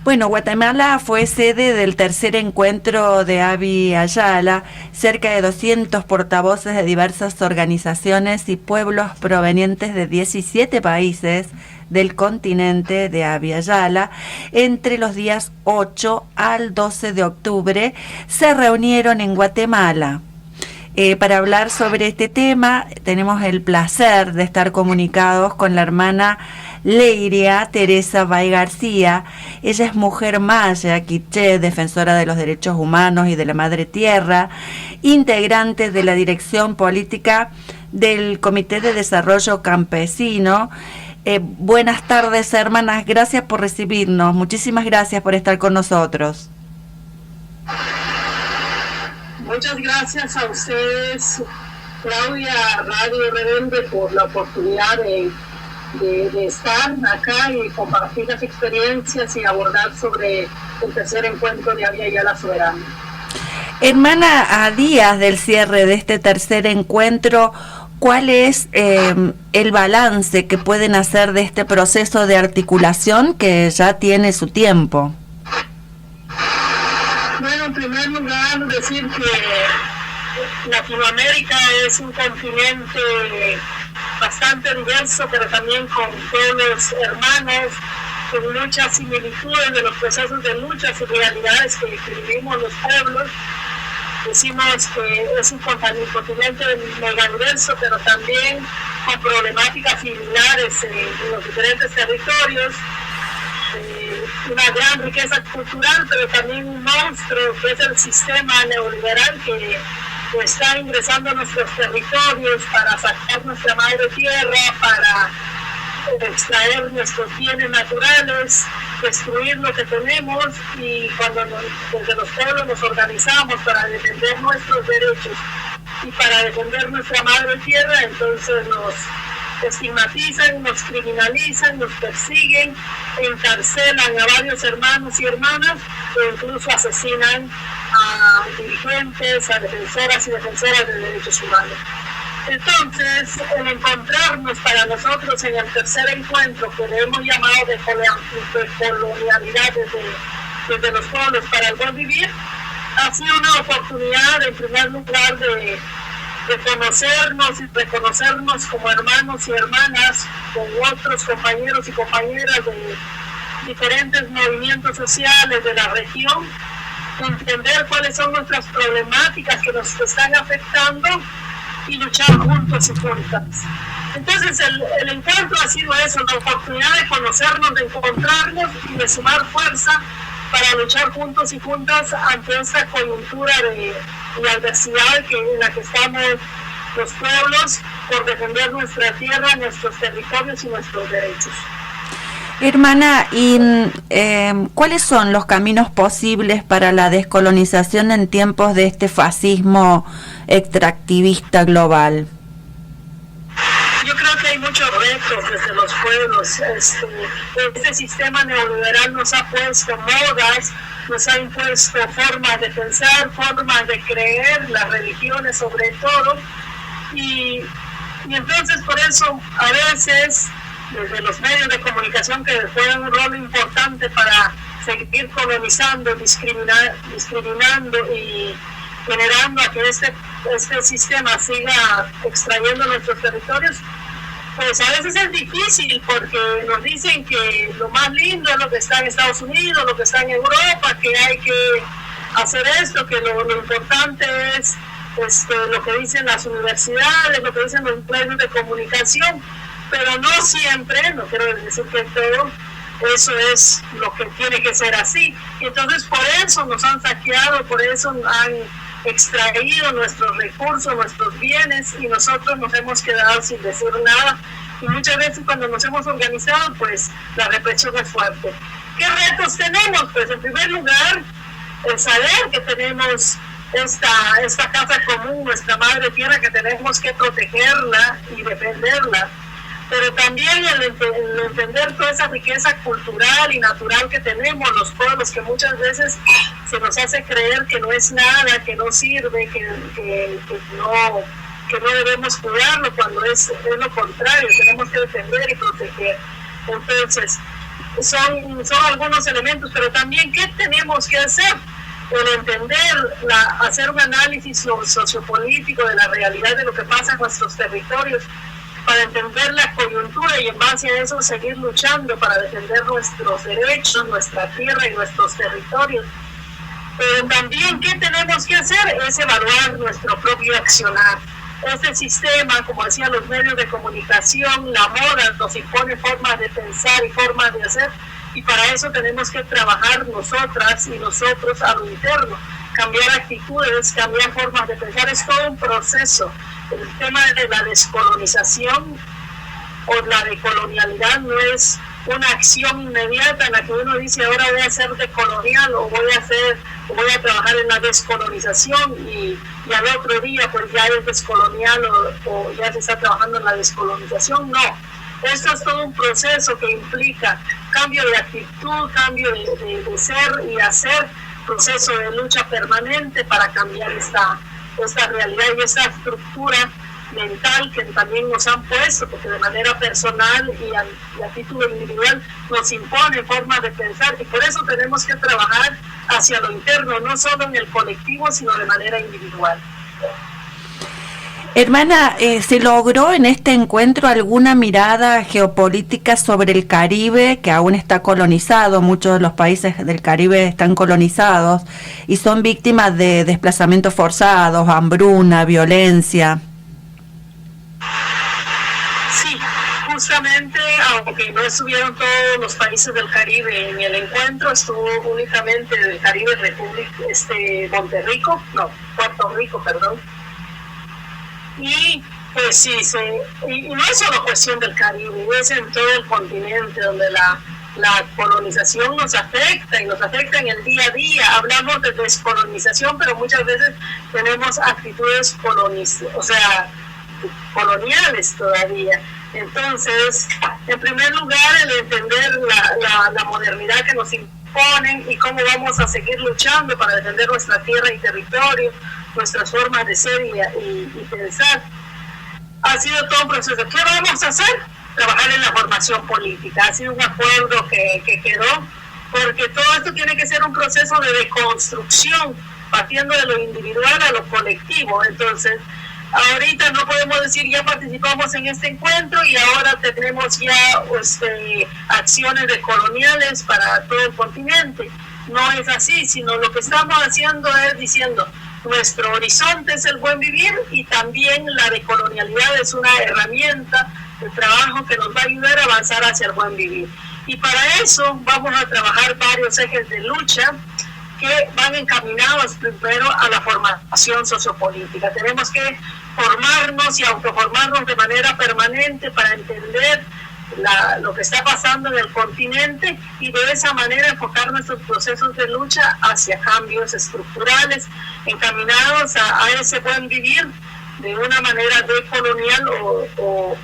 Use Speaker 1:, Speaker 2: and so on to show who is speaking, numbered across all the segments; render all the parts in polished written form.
Speaker 1: Bueno, Guatemala fue sede del tercer encuentro de Abya Yala. Cerca de 200 portavoces de diversas organizaciones y pueblos provenientes de 17 países del continente de Abya Yala, entre los días 8 al 12 de octubre, se reunieron en Guatemala. Para hablar sobre este tema, tenemos el placer de estar comunicados con la hermana Leiria Teresa Bay García. Ella es mujer maya, quiché, defensora de los derechos humanos y de la madre tierra, integrante de la dirección política del Comité de Desarrollo Campesino. Buenas tardes, hermanas, gracias por recibirnos, muchísimas gracias por estar con nosotros.
Speaker 2: Muchas gracias a ustedes, Claudia, Radio Rebelde, por la oportunidad de estar acá y compartir las experiencias y abordar sobre el tercer encuentro de Abya Yala Soberana.
Speaker 1: Hermana, a días del cierre de este tercer encuentro, ¿cuál es el balance que pueden hacer de este proceso de articulación que ya tiene su tiempo?
Speaker 2: Bueno, en primer lugar, decir que Latinoamérica es un continente bastante diverso, pero también con pueblos hermanos, con muchas similitudes de los procesos de luchas y realidades que vivimos los pueblos. Decimos que es un continente megadiverso, pero también con problemáticas similares en los diferentes territorios. Una gran riqueza cultural, pero también un monstruo que es el sistema neoliberal que está ingresando a nuestros territorios para sacar nuestra madre tierra, para extraer nuestros bienes naturales, destruir lo que tenemos, y cuando desde los pueblos nos organizamos para defender nuestros derechos y para defender nuestra madre tierra, entonces nos estigmatizan, nos criminalizan, nos persiguen, encarcelan a varios hermanos y hermanas e incluso asesinan a dirigentes, a defensoras y defensoras de derechos humanos. Entonces, el encontrarnos para nosotros en el tercer encuentro, que le hemos llamado de colonialidad desde los pueblos para el buen vivir, ha sido una oportunidad, en primer lugar, de conocernos y reconocernos como hermanos y hermanas con otros compañeros y compañeras de diferentes movimientos sociales de la región, entender cuáles son nuestras problemáticas que nos están afectando y luchar juntos y juntas. Entonces el encuentro ha sido eso, la oportunidad de conocernos, de encontrarnos y de sumar fuerza para luchar juntos y juntas ante esta coyuntura de adversidad en la que estamos los pueblos por defender nuestra tierra, nuestros territorios y nuestros derechos.
Speaker 1: Hermana, ¿y cuáles son los caminos posibles para la descolonización en tiempos de este fascismo extractivista global?
Speaker 2: Yo creo que hay muchos retos desde los pueblos. Este sistema neoliberal nos ha puesto modas, nos ha impuesto formas de pensar, formas de creer, las religiones sobre todo, y entonces por eso a veces desde los medios de comunicación, que juegan un rol importante para seguir colonizando, discriminando y generando a que este sistema siga extrayendo nuestros territorios, pues a veces es difícil porque nos dicen que lo más lindo es lo que está en Estados Unidos, lo que está en Europa, que hay que hacer esto, que lo importante es lo que dicen las universidades, lo que dicen los medios de comunicación, pero no siempre, no quiero decir que todo, eso es lo que tiene que ser así. Y entonces por eso nos han saqueado, por eso han extraído nuestros recursos, nuestros bienes, y nosotros nos hemos quedado sin decir nada. Y muchas veces cuando nos hemos organizado, pues la represión es fuerte. ¿Qué retos tenemos? Pues en primer lugar, el saber que tenemos esta casa común, nuestra madre tierra, que tenemos que protegerla y defenderla, pero también el entender toda esa riqueza cultural y natural que tenemos los pueblos, que muchas veces se nos hace creer que no es nada, que no sirve, que no debemos cuidarlo, cuando es lo contrario, tenemos que defender y proteger. Entonces, son algunos elementos, pero también ¿qué tenemos que hacer? El entender, hacer un análisis sociopolítico de la realidad de lo que pasa en nuestros territorios, para entender la coyuntura y en base a eso seguir luchando para defender nuestros derechos, nuestra tierra y nuestros territorios. Pero también, ¿qué tenemos que hacer? Es evaluar nuestro propio accionar. Este sistema, como decían los medios de comunicación, la moda nos impone formas de pensar y formas de hacer, y para eso tenemos que trabajar nosotras y nosotros a lo interno, cambiar actitudes, cambiar formas de pensar. Es todo un proceso. El tema de la descolonización o la decolonialidad no es una acción inmediata en la que uno dice ahora voy a ser decolonial o voy a trabajar en la descolonización y al otro día pues ya es descolonial o ya se está trabajando en la descolonización. No, esto es todo un proceso que implica cambio de actitud, cambio de ser y hacer, proceso de lucha permanente para cambiar esta realidad y esta estructura mental que también nos han puesto, porque de manera personal y a título individual nos impone formas de pensar, y por eso tenemos que trabajar hacia lo interno, no solo en el colectivo, sino de manera individual.
Speaker 1: Hermana, ¿se logró en este encuentro alguna mirada geopolítica sobre el Caribe, que aún está colonizado? Muchos de los países del Caribe están colonizados y son víctimas de desplazamientos forzados, hambruna, violencia.
Speaker 2: Sí, justamente, aunque no estuvieron todos los países del Caribe en el encuentro, estuvo únicamente del Caribe Puerto Rico, perdón. Y pues sí, y no es solo cuestión del Caribe, es en todo el continente donde la colonización nos afecta y nos afecta en el día a día. Hablamos de descolonización, pero muchas veces tenemos actitudes coloniales todavía. Entonces, en primer lugar, el entender la modernidad que nos imponen y cómo vamos a seguir luchando para defender nuestra tierra y territorio, nuestras formas de ser y pensar. Ha sido todo un proceso. ¿Qué vamos a hacer? Trabajar en la formación política. Ha sido un acuerdo que quedó, porque todo esto tiene que ser un proceso de deconstrucción, partiendo de lo individual a lo colectivo. Entonces, ahorita no podemos decir ya participamos en este encuentro y ahora tenemos ya acciones decoloniales para todo el continente. No es así, sino lo que estamos haciendo es diciendo nuestro horizonte es el buen vivir y también la decolonialidad es una herramienta de trabajo que nos va a ayudar a avanzar hacia el buen vivir. Y para eso vamos a trabajar varios ejes de lucha que van encaminados primero a la formación sociopolítica. Tenemos que formarnos y autoformarnos de manera permanente para entender lo que está pasando en el continente y de esa manera enfocar nuestros procesos de lucha hacia cambios estructurales encaminados a ese buen vivir de una manera decolonial o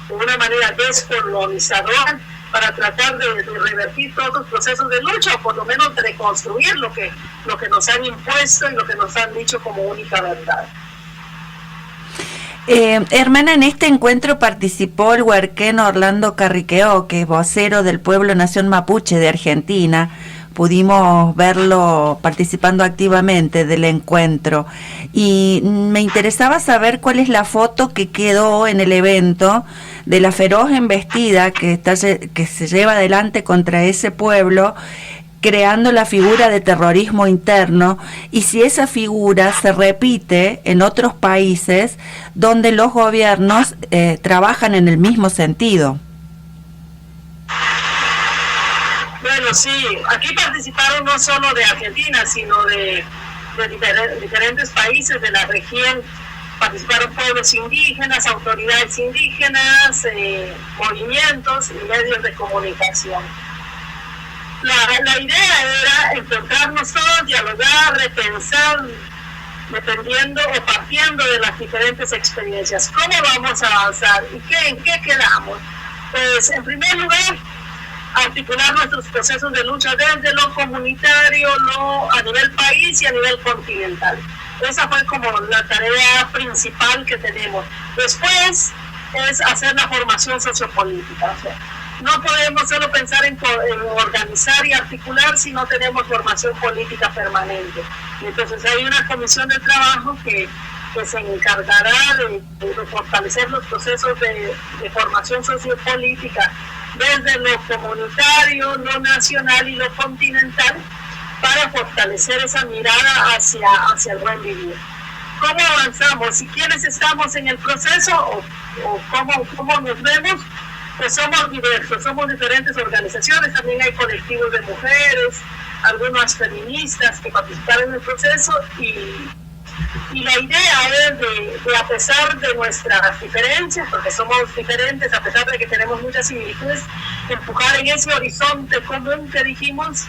Speaker 2: de una manera descolonizadora, para tratar de revertir todos los procesos de lucha o por lo menos de reconstruir lo que nos han impuesto y lo que nos han dicho como única verdad.
Speaker 1: Hermana, en este encuentro participó el huarquén Orlando Carriqueo, que es vocero del pueblo Nación Mapuche de Argentina. Pudimos verlo participando activamente del encuentro y me interesaba saber cuál es la foto que quedó en el evento de la feroz embestida que se lleva adelante contra ese pueblo, creando la figura de terrorismo interno, y si esa figura se repite en otros países donde los gobiernos trabajan en el mismo sentido.
Speaker 2: Bueno, sí, aquí participaron no solo de Argentina, sino de diferentes países de la región. Participaron pueblos indígenas, autoridades indígenas, movimientos y medios de comunicación. La idea era encontrarnos todos, dialogar, repensar, dependiendo o partiendo de las diferentes experiencias. ¿Cómo vamos a avanzar? ¿Y en qué quedamos? Pues, en primer lugar, articular nuestros procesos de lucha desde lo comunitario, a nivel país y a nivel continental. Esa fue como la tarea principal que tenemos. Después es hacer la formación sociopolítica. O sea, no podemos solo pensar en organizar y articular si no tenemos formación política permanente. Entonces hay una comisión de trabajo que se encargará de fortalecer los procesos de formación sociopolítica desde lo comunitario, lo nacional y lo continental, para fortalecer esa mirada hacia el buen vivir. ¿Cómo avanzamos? ¿Y quiénes estamos en el proceso o cómo nos vemos? Pues somos diversos, somos diferentes organizaciones, también hay colectivos de mujeres, algunas feministas que participaron en el proceso, y la idea es de a pesar de nuestras diferencias, porque somos diferentes, a pesar de que tenemos muchas similitudes, empujar en ese horizonte común que dijimos,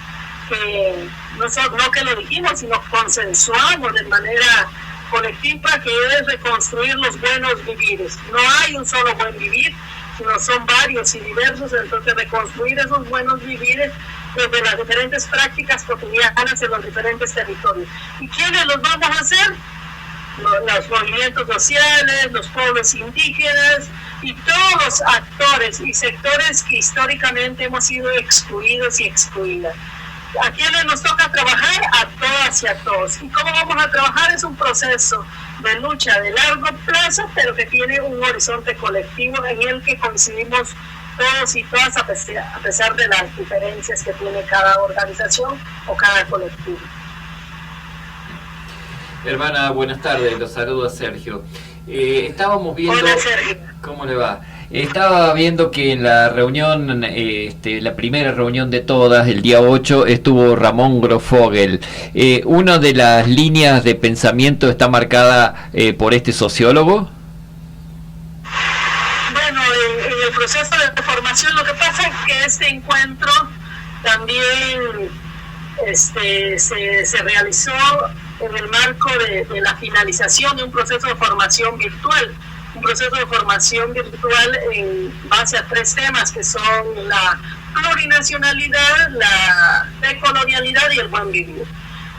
Speaker 2: que no que lo dijimos, sino consensuamos de manera colectiva, que es reconstruir los buenos vivires. No hay un solo buen vivir, sino son varios y diversos, entonces reconstruir esos buenos vivires desde las diferentes prácticas cotidianas en los diferentes territorios. ¿Y quiénes los vamos a hacer? Los movimientos sociales, los pueblos indígenas y todos los actores y sectores que históricamente hemos sido excluidos y excluidas. ¿A quiénes nos toca trabajar? A todas y a todos. ¿Y cómo vamos a trabajar? Es un proceso de lucha de largo plazo, pero que tiene un horizonte colectivo en el que coincidimos todos y todas a pesar de las diferencias que tiene cada organización o cada colectivo.
Speaker 3: Hermana, buenas tardes, los saludo a Sergio. Estábamos viendo...
Speaker 2: Hola, Sergio.
Speaker 3: ¿Cómo le va? Estaba viendo que en la reunión, la primera reunión de todas, el día 8, estuvo Ramón Grossfogel. ¿Una de las líneas de pensamiento está marcada por este sociólogo?
Speaker 2: Bueno, en el proceso de formación lo que pasa es que este encuentro también se realizó en el marco de la finalización de un proceso de formación virtual. Un proceso de formación virtual en base a 3 temas que son la plurinacionalidad, la decolonialidad y el buen vivir.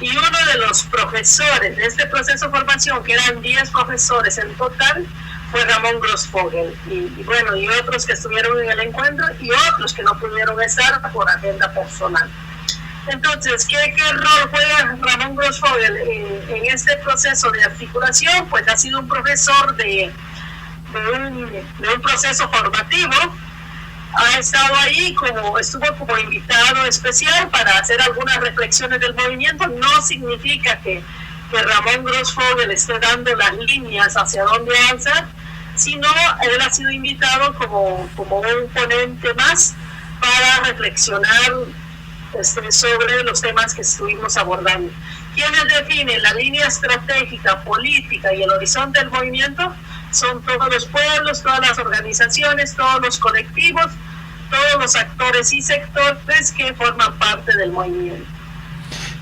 Speaker 2: Y uno de los profesores de este proceso de formación, que eran 10 profesores en total, fue Ramón Grossfogel. Y otros que estuvieron en el encuentro y otros que no pudieron estar por agenda personal. Entonces, ¿qué rol juega Ramón Grossfogel en este proceso de articulación? Pues ha sido un profesor de un proceso formativo, ha estado ahí estuvo como invitado especial para hacer algunas reflexiones del movimiento. No significa que Ramón Grossfogel esté dando las líneas hacia dónde avanzar, sino él ha sido invitado como un ponente más para reflexionar sobre los temas que estuvimos abordando. ¿Quiénes definen la línea estratégica, política y el horizonte del movimiento? Son todos los pueblos, todas las organizaciones, todos los colectivos, todos los actores y sectores que forman parte del movimiento.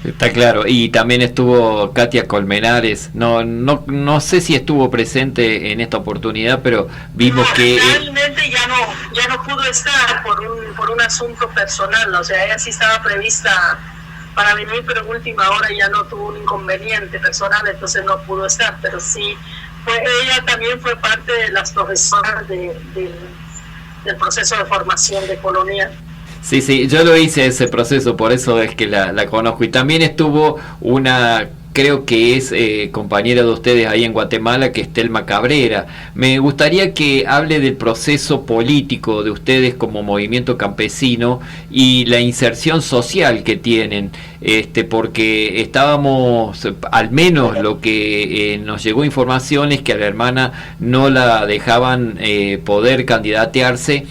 Speaker 3: Está claro, y también estuvo Katia Colmenares, no sé si estuvo presente en esta oportunidad, pero vimos que...
Speaker 2: Realmente ya no pudo estar por un asunto personal, o sea, ella sí estaba prevista para venir, pero en última hora ya no tuvo un inconveniente personal, entonces no pudo estar, pero sí, ella también fue parte de las profesoras del proceso de formación de Colonial.
Speaker 3: Sí, yo lo hice ese proceso, por eso es que la conozco. Y también estuvo una, creo que es compañera de ustedes ahí en Guatemala, que es Telma Cabrera. Me gustaría que hable del proceso político de ustedes como movimiento campesino y la inserción social que tienen, porque estábamos, al menos lo que nos llegó información es que a la hermana no la dejaban poder candidatearse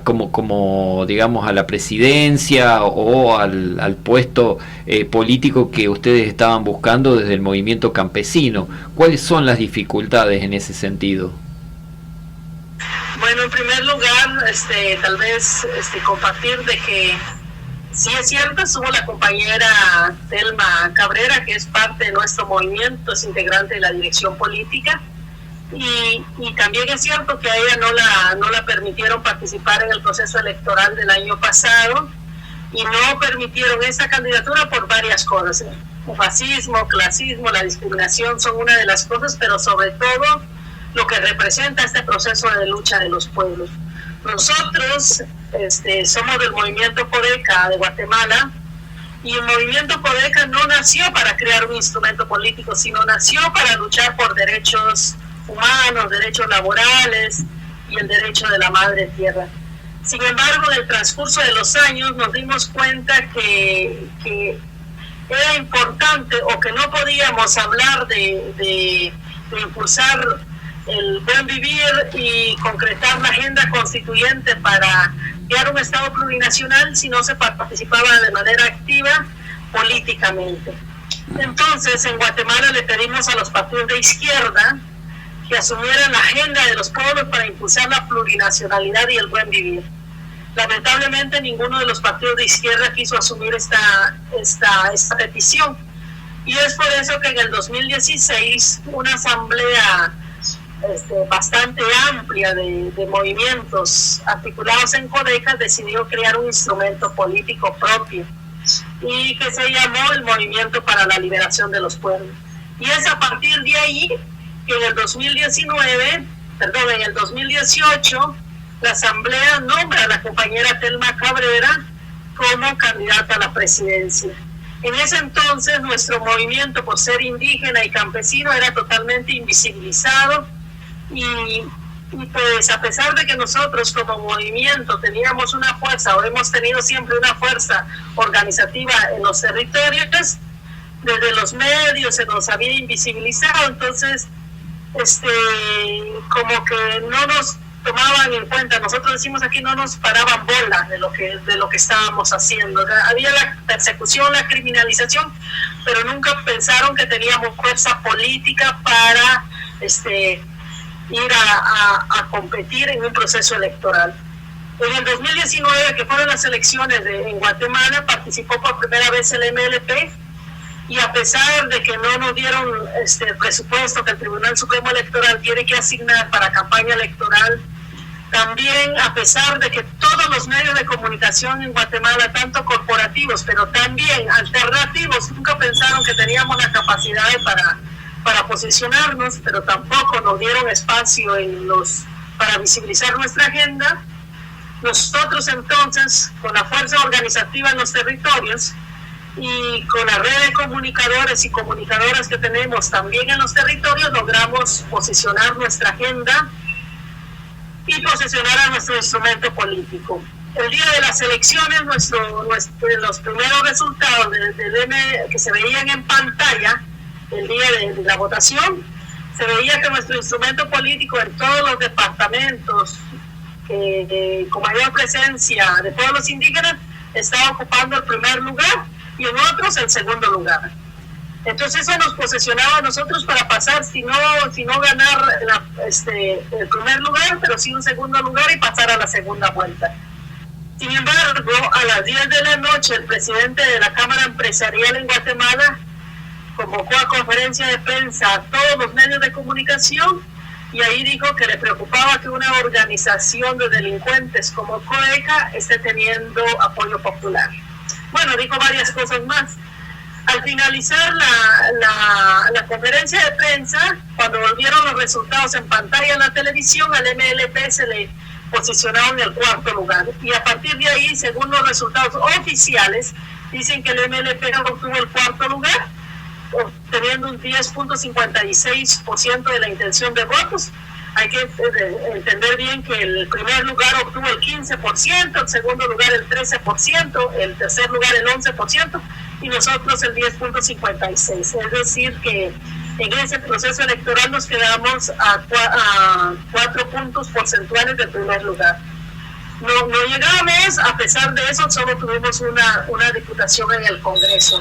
Speaker 3: como digamos a la presidencia o al puesto político que ustedes estaban buscando desde el movimiento campesino. ¿Cuáles son las dificultades en ese sentido?
Speaker 2: Bueno, en primer lugar, tal vez compartir de que sí es cierto, estuvo la compañera Telma Cabrera, que es parte de nuestro movimiento, es integrante de la dirección política, y también es cierto que a ella no la permitieron participar en el proceso electoral del año pasado, y no permitieron esa candidatura por varias cosas. El fascismo, clasismo, la discriminación son una de las cosas, pero sobre todo lo que representa este proceso de lucha de los pueblos. Nosotros somos del movimiento Codeca de Guatemala, y el movimiento Codeca no nació para crear un instrumento político, sino nació para luchar por derechos humanos, derechos laborales y el derecho de la madre tierra. Sin embargo, en el transcurso de los años nos dimos cuenta que era importante, o que no podíamos hablar de impulsar el buen vivir y concretar la agenda constituyente para crear un Estado plurinacional si no se participaba de manera activa políticamente. Entonces, en Guatemala le pedimos a los partidos de izquierda que asumieran la agenda de los pueblos para impulsar la plurinacionalidad y el buen vivir. Lamentablemente, ninguno de los partidos de izquierda quiso asumir esta petición. Y es por eso que en el 2016 una asamblea bastante amplia de movimientos articulados en Codeca decidió crear un instrumento político propio, y que se llamó el Movimiento para la Liberación de los Pueblos. Y es a partir de ahí que en el 2018, la Asamblea nombra a la compañera Telma Cabrera como candidata a la presidencia. En ese entonces, nuestro movimiento, por ser indígena y campesino, era totalmente invisibilizado, y pues a pesar de que nosotros como movimiento teníamos una fuerza, o hemos tenido siempre una fuerza organizativa en los territorios, desde los medios se nos había invisibilizado. Entonces como que no nos tomaban en cuenta. Nosotros decimos aquí, no nos paraban bola de lo que estábamos haciendo. Había la persecución, la criminalización, pero nunca pensaron que teníamos fuerza política para ir a competir en un proceso electoral. En el 2019, que fueron las elecciones en Guatemala, participó por primera vez el MLP, y a pesar de que no nos dieron el presupuesto que el Tribunal Supremo Electoral tiene que asignar para campaña electoral, también a pesar de que todos los medios de comunicación en Guatemala, tanto corporativos pero también alternativos, nunca pensaron que teníamos la capacidad para posicionarnos, pero tampoco nos dieron espacio para visibilizar nuestra agenda. Nosotros entonces, con la fuerza organizativa en los territorios y con la red de comunicadores y comunicadoras que tenemos también en los territorios, logramos posicionar nuestra agenda y posicionar a nuestro instrumento político. El día de las elecciones, los primeros resultados que se veían en pantalla, el día de la votación, se veía que nuestro instrumento político en todos los departamentos con mayor presencia de pueblos indígenas estaba ocupando el primer lugar, y en otros el segundo lugar. Entonces eso nos posicionaba a nosotros para pasar, si no ganar el primer lugar, pero sí un segundo lugar y pasar a la segunda vuelta. Sin embargo, a las 10 de la noche, el presidente de la Cámara Empresarial en Guatemala convocó a conferencia de prensa a todos los medios de comunicación, y ahí dijo que le preocupaba que una organización de delincuentes como Codeca esté teniendo apoyo popular. Bueno, dijo varias cosas más. Al finalizar la conferencia de prensa, cuando volvieron los resultados en pantalla en la televisión, al MLP se le posicionó en el cuarto lugar. Y a partir de ahí, según los resultados oficiales, dicen que el MLP obtuvo el cuarto lugar, obteniendo un 10.56% de la intención de votos. Hay que entender bien que el primer lugar obtuvo el 15%, el segundo lugar el 13%, el tercer lugar el 11%, y nosotros el 10.56%. Es decir, que en ese proceso electoral nos quedamos a 4 puntos porcentuales del primer lugar. No llegamos, a pesar de eso, solo tuvimos una diputación en el Congreso.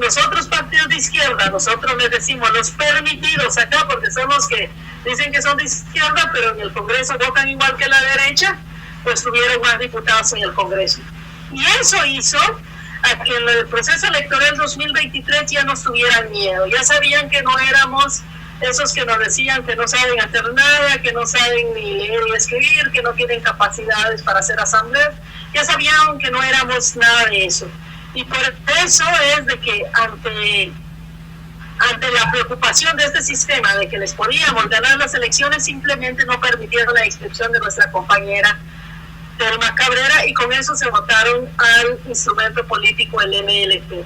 Speaker 2: Nosotros partidos de izquierda, nosotros les decimos los permitidos acá, porque son los que dicen que son de izquierda, pero en el Congreso votan igual que la derecha, pues tuvieron más diputados en el Congreso. Y eso hizo a que en el proceso electoral 2023 ya nos tuvieran miedo, ya sabían que no éramos esos que nos decían que no saben hacer nada, que no saben ni leer ni escribir, que no tienen capacidades para hacer asamblea, ya sabían que no éramos nada de eso. Y por eso es de que ante ante la preocupación de este sistema de que les podíamos ganar las elecciones, simplemente no permitieron la inscripción de nuestra compañera Telma Cabrera, y con eso se votaron al instrumento político, el MLP.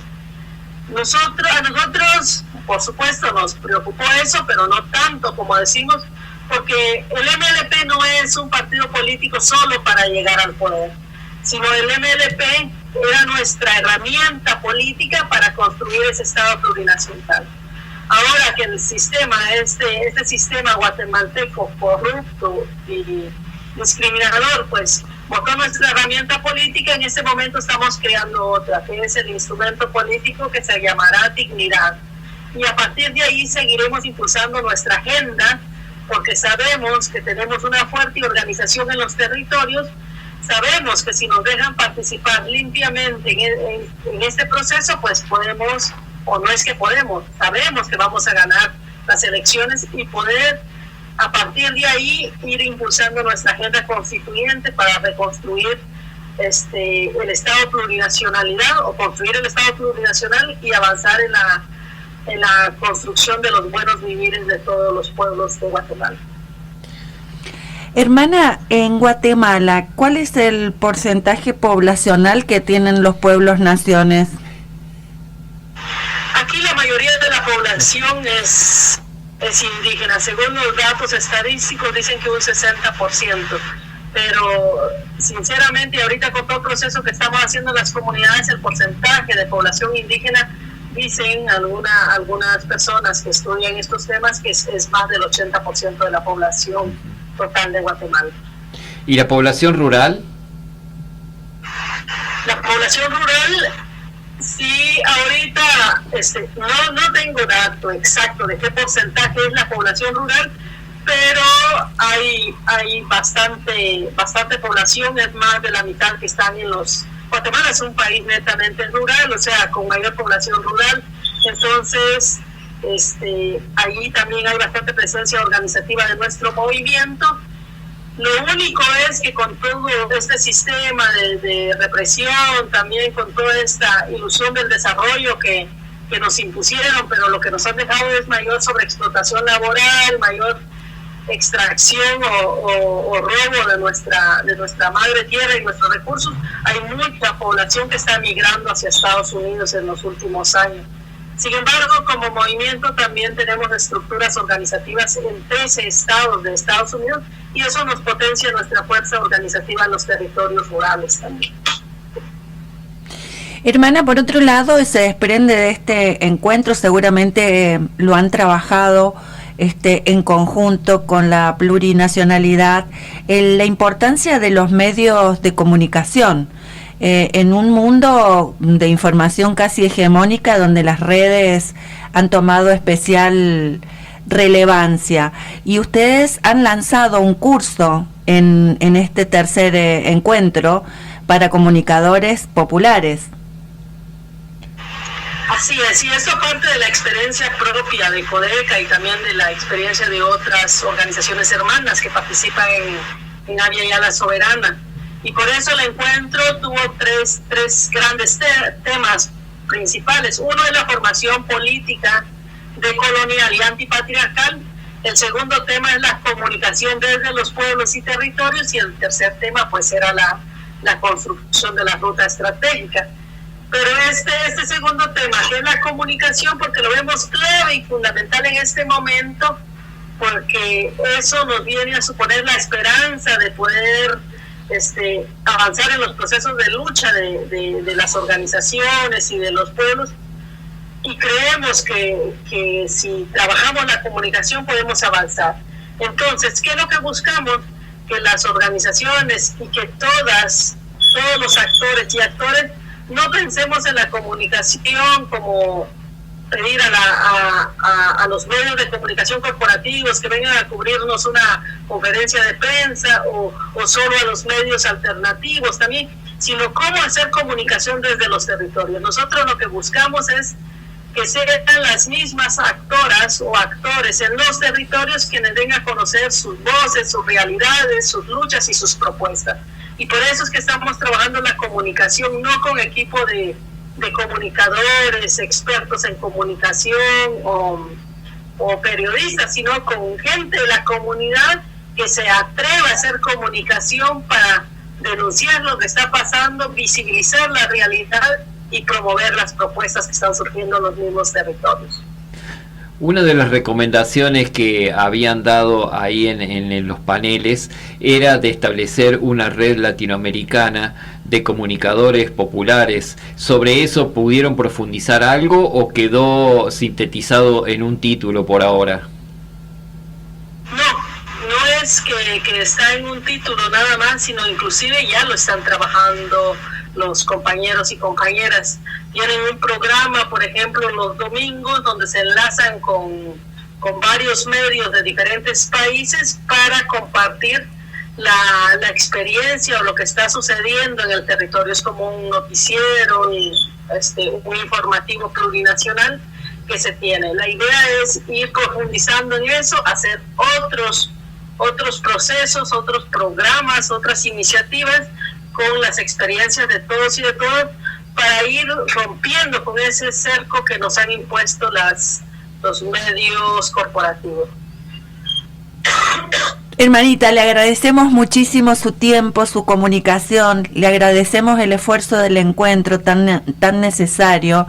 Speaker 2: A nosotros, por supuesto, nos preocupó eso, pero no tanto como decimos, porque el MLP no es un partido político solo para llegar al poder, sino el MLP era nuestra herramienta política para construir ese Estado plurinacional. Ahora que el sistema, este sistema guatemalteco corrupto y discriminador, pues votó nuestra herramienta política, en este momento estamos creando otra, que es el instrumento político que se llamará Dignidad. Y a partir de ahí seguiremos impulsando nuestra agenda, porque sabemos que tenemos una fuerte organización en los territorios, sabemos que si nos dejan participar limpiamente en este proceso, pues podemos, o no es que podemos, sabemos que vamos a ganar las elecciones y poder a partir de ahí ir impulsando nuestra agenda constituyente para reconstruir el Estado plurinacionalidad, o construir el Estado plurinacional y avanzar en la construcción de los buenos vivires de todos los pueblos de Guatemala.
Speaker 1: Hermana, en Guatemala, ¿cuál es el porcentaje poblacional que tienen los pueblos naciones?
Speaker 2: Aquí la mayoría de la población es indígena. Según los datos estadísticos dicen que un 60%, pero sinceramente ahorita con todo el proceso que estamos haciendo en las comunidades, el porcentaje de población indígena, dicen algunas personas que estudian estos temas, que es más del 80% de la población total de Guatemala.
Speaker 3: ¿Y la población rural?
Speaker 2: La población rural, sí, ahorita no tengo dato exacto de qué porcentaje es la población rural, pero hay bastante población, es más de la mitad que están en los... Guatemala es un país netamente rural, o sea, con mayor población rural, entonces allí también hay bastante presencia organizativa de nuestro movimiento. Lo único es que con todo este sistema de represión, también con toda esta ilusión del desarrollo que nos impusieron, pero lo que nos han dejado es mayor sobreexplotación laboral, mayor extracción o robo de nuestra madre tierra y nuestros recursos. Hay mucha población que está migrando hacia Estados Unidos en los últimos años. Sin embargo, como movimiento también tenemos estructuras organizativas en 13 estados de Estados Unidos, y eso nos potencia nuestra fuerza organizativa en los territorios rurales también.
Speaker 1: Hermana, por otro lado, se desprende de este encuentro, seguramente lo han trabajado en conjunto con la plurinacionalidad, la importancia de los medios de comunicación. En un mundo de información casi hegemónica, donde las redes han tomado especial relevancia, y ustedes han lanzado un curso en este tercer encuentro para comunicadores populares.
Speaker 2: Así es, y esto parte de la experiencia propia de Codeca y también de la experiencia de otras organizaciones hermanas que participan en Avia Yala Soberana. Y por eso el encuentro tuvo tres grandes temas principales. Uno es la formación política decolonial y antipatriarcal. El segundo tema es la comunicación desde los pueblos y territorios. Y el tercer tema pues era la construcción de la ruta estratégica. Pero este segundo tema, que es la comunicación, porque lo vemos clave y fundamental en este momento, porque eso nos viene a suponer la esperanza de poder avanzar en los procesos de lucha de las organizaciones y de los pueblos, y creemos que si trabajamos la comunicación podemos avanzar. Entonces, ¿qué es lo que buscamos? Que las organizaciones y que todos los actores y actores no pensemos en la comunicación como pedir a los medios de comunicación corporativos que vengan a cubrirnos una conferencia de prensa o solo a los medios alternativos también, sino cómo hacer comunicación desde los territorios. Nosotros lo que buscamos es que sean las mismas actoras o actores en los territorios quienes den a conocer sus voces, sus realidades, sus luchas y sus propuestas. Y por eso es que estamos trabajando la comunicación no con equipo de de comunicadores, expertos en comunicación o periodistas, sino con gente de la comunidad que se atreva a hacer comunicación para denunciar lo que está pasando, visibilizar la realidad y promover las propuestas que están surgiendo en los mismos territorios.
Speaker 3: Una de las recomendaciones que habían dado ahí en los paneles era de establecer una red latinoamericana de comunicadores populares. ¿Sobre eso pudieron profundizar algo o quedó sintetizado en un título por ahora?
Speaker 2: No es que está en un título nada más, sino inclusive ya lo están trabajando los compañeros y compañeras. Tienen un programa, por ejemplo, los domingos, donde se enlazan con varios medios de diferentes países para compartir la experiencia o lo que está sucediendo en el territorio. Es como un noticiero, un informativo plurinacional que se tiene. La idea es ir profundizando en eso, hacer otros procesos, otros programas, otras iniciativas con las experiencias de todos y de todas, para ir rompiendo con ese cerco que nos han impuesto los medios corporativos.
Speaker 1: Hermanita, le agradecemos muchísimo su tiempo, su comunicación, le agradecemos el esfuerzo del encuentro tan necesario,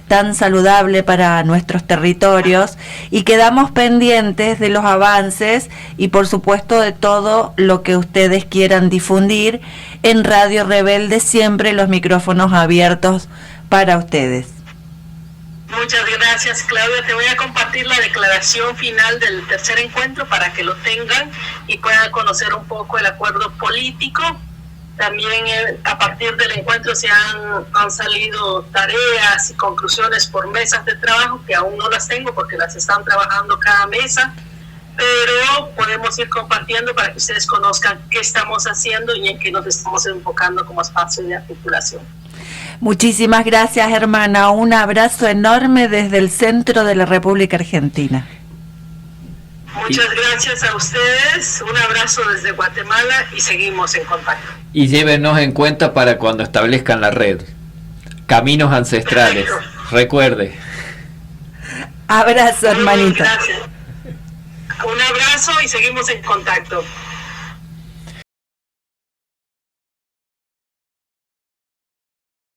Speaker 1: tan saludable para nuestros territorios, y quedamos pendientes de los avances y por supuesto de todo lo que ustedes quieran difundir. En Radio Rebelde siempre los micrófonos abiertos para ustedes.
Speaker 2: Muchas gracias, Claudia. Te voy a compartir la declaración final del tercer encuentro para que lo tengan y puedan conocer un poco el acuerdo político. También a partir del encuentro se han salido tareas y conclusiones por mesas de trabajo, que aún no las tengo porque las están trabajando cada mesa, pero podemos ir compartiendo para que ustedes conozcan qué estamos haciendo y en qué nos estamos enfocando como espacio de articulación.
Speaker 1: Muchísimas gracias, hermana. Un abrazo enorme desde el centro de la República Argentina.
Speaker 2: Muchas gracias a ustedes. Un abrazo desde Guatemala y seguimos en contacto.
Speaker 3: Y llévenos en cuenta para cuando establezcan la red. Caminos Ancestrales. Perfecto. Recuerde.
Speaker 1: Abrazo, hermanita.
Speaker 2: Gracias. Un abrazo y seguimos en contacto.